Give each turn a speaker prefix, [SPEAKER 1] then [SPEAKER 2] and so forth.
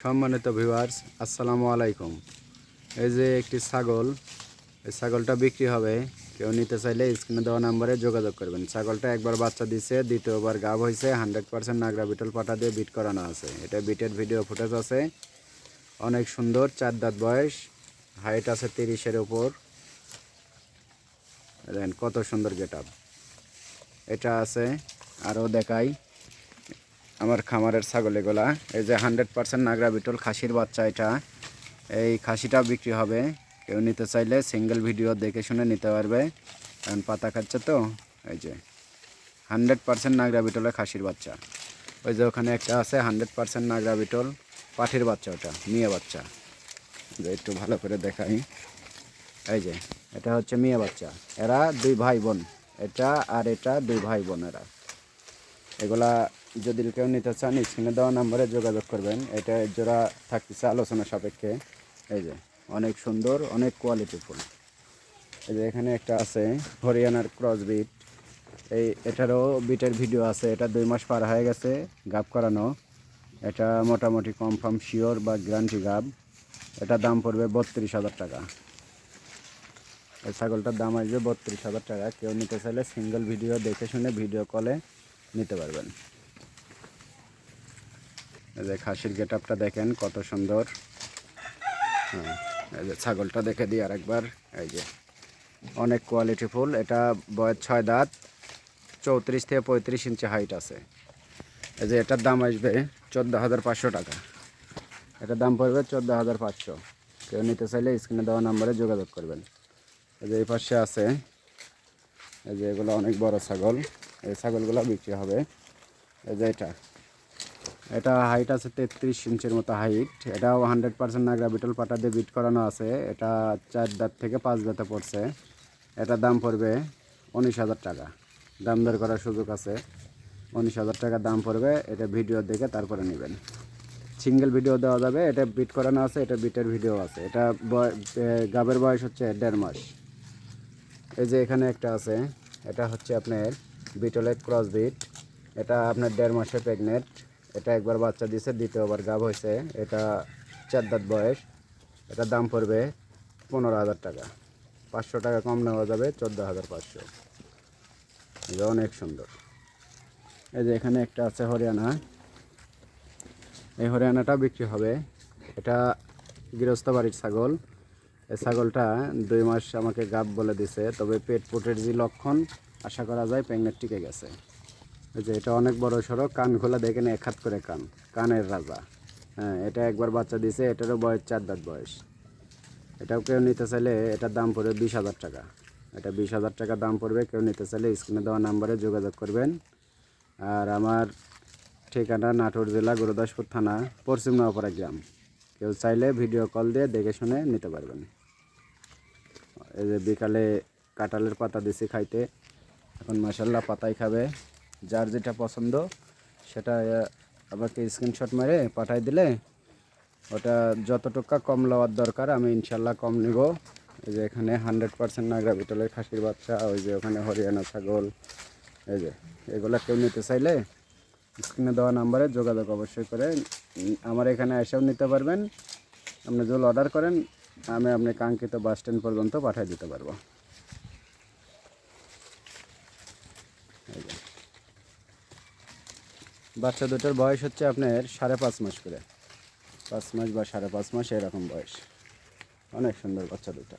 [SPEAKER 1] সম্মানিত ভিউয়ার্স, আসসালামু আলাইকুম। এই যে একটি ছাগল, এই ছাগলটা বিক্রি হবে। কেউ নিতে চাইলে স্ক্রিনে দেওয়া নাম্বারে যোগাযোগ করবেন। ছাগলটা একবার বাচ্চা দিছে, দ্বিতীয়বার গাভ হয়েছে। 100% নাগরা বিটল পাঠা দিয়ে বিট করানো আছে। এটা বিটের ভিডিও ফুটেজ আছে। অনেক সুন্দর, 4 দাঁত বয়স, হাইট আছে 30-এর উপর। দেখেন কত সুন্দর গেটআপ। এটা আছে, আরও দেখাই আমার খামারের ছাগল এগুলা। এই যে 100% নাগরা বিটল খাসির বাচ্চা। এটা এই খাসিটা বিক্রি হবে। কেউ নিতে চাইলে সিঙ্গেল ভিডিও দেখে শুনে নিতে পারবে, কারণ পাতা খাচ্ছে তো। এই যে 100% নাগরা বিটলের খাসির বাচ্চা। ওই যে ওখানে একটা আছে 100% নাগরা বিটল পাঠির বাচ্চা, ওটা মেয়ে বাচ্চা। যে একটু ভালো করে দেখাই। এই যে এটা হচ্ছে মেয়ে বাচ্চা। এরা 2 ভাই বোন, এটা আর এটা 2 ভাই বোন। এগুলা যদি কেউ নিতে চান স্ক্রিনে দেওয়া নাম্বারে যোগাযোগ করবেন। এটা জোড়া থাকতেছে আলোচনা সাপেক্ষে। এই যে অনেক সুন্দর, অনেক কোয়ালিটিফুল। এই যে এখানে একটা আছে হরিয়ানার ক্রস বিট। এটারও বিটের ভিডিও আছে। এটা 2 মাস পার হয়ে গেছে গাব করানো। এটা মোটামুটি কনফার্ম শিওর বা গ্যারান্টি গাব। এটা দাম পড়বে 32,000 টাকা। এই ছাগলটার দাম আসবে 32,000 টাকা। কেউ নিতে চাইলে সিঙ্গেল ভিডিও দেখে শুনে ভিডিও কলে নিতে পারবেন। এই যে খাসির গেটআপটা দেখেন কত সুন্দর। হ্যাঁ, এই যে ছাগলটা দেখে দিই আরেকবার। এই যে অনেক কোয়ালিটিফুল। এটা বয়স 6 দাঁত, 34 থেকে 35 ইঞ্চি হাইট আছে। এই যে এটার দাম আসবে 14,500 টাকা। এটার দাম পড়বে 14,500। কেউ নিতে চাইলে স্ক্রিনে দেওয়া নাম্বারে যোগাযোগ করবেন। এই যে এই পাশে আছে, এই যে এগুলো অনেক বড় ছাগল। এই ছাগলগুলো বিক্রি হবে। এই যে এটা হাইট আছে 33 ইঞ্চির মতো হাইট। এটাও 100% নাগরা বিটল পাটা দিয়ে বিট করানো আছে। এটা 4 দাঁত থেকে 5 দাঁতে পড়ছে। এটার দাম পড়বে 19,000 টাকা। দাম দর করার সুযোগ আছে। 19,000 টাকা দাম পড়বে। এটা ভিডিও দেখে তারপরে নেবেন। সিঙ্গেল ভিডিও দেওয়া যাবে। এটা বিট করানো আছে, এটা বিটের ভিডিও আছে। এটা গাবের বয়স হচ্ছে 1.5 মাস। এই যে এখানে একটা আছে, এটা হচ্ছে আপনার বিটলের ক্রস বিট। এটা আপনার 1.5 মাসের প্রেগনেন্ট। এটা একবার বাচ্চা দিয়েছে, দ্বিতীয়বার গাব হয়েছে। এটা 4 দাঁত বয়স। এটার দাম পড়বে 15,000 টাকা। 500 টাকা কম নেওয়া যাবে, 14,500। এটা অনেক সুন্দর। এই যে এখানে একটা আছে হরিয়ানা। এই হরিয়ানাটা বিক্রি হবে। এটা গৃহস্থ বাড়ির ছাগল। এই ছাগলটা 2 মাস আমাকে গাব বলে দিছে, তবে পেট পুটের যে লক্ষণ আশা করা যায় প্রেগনেন্ট টিকে গেছে। এই যে এটা অনেক বড় সড়ো, কান খোলা দেখেন, 1 হাত করে কান, কানের রাজা। হ্যাঁ, এটা একবার বাচ্চা দিয়েছে। এটারও বয়স 4 দাঁত বয়স। এটাও কেউ নিতে চাইলে এটার দাম পড়বে 20,000 টাকা। এটা 20,000 টাকা দাম পড়বে। কেউ নিতে চাইলে স্ক্রিনে দেওয়া নাম্বারে যোগাযোগ করবেন। আর আমার ঠিকানা নাটোর জেলা গুরুদাসপুর থানা, পশ্চিম নওপাড়া গ্রাম। কেউ চাইলে ভিডিও কল দিয়ে দেখে শুনে নিতে পারবেন। এই যে বিকালে কাঁঠালের পাতা দিছি খাইতে, এখন মাশাল্লাহ পাতাই খাবে। যার যেটা পছন্দ সেটা আমাকে স্ক্রিনশট মেরে পাঠাই দিলে ওটা যতটুকু কম লওয়ার দরকার আমি ইনশাল্লাহ কম নিব। এই যে এখানে 100% নাগরা বিটলের খাসির বাচ্চা। ওই যে ওখানে হরিয়ানা ছাগল। এই যে এগুলো কেউ নিতে চাইলে স্ক্রিনে দেওয়া নাম্বারে যোগাযোগ অবশ্যই করে আমার এখানে এসেও নিতে পারবেন। আপনি যদি অর্ডার করেন আমি আপনি কাঙ্ক্ষিত বাস স্ট্যান্ড পর্যন্ত পাঠিয়ে দিতে পারবো। বাচ্চা দুটোর বয়স হচ্ছে আপনার 5.5 মাস করে, 5 মাস বা 5.5 মাস এরকম বয়স। অনেক সুন্দর বাচ্চা দুটো।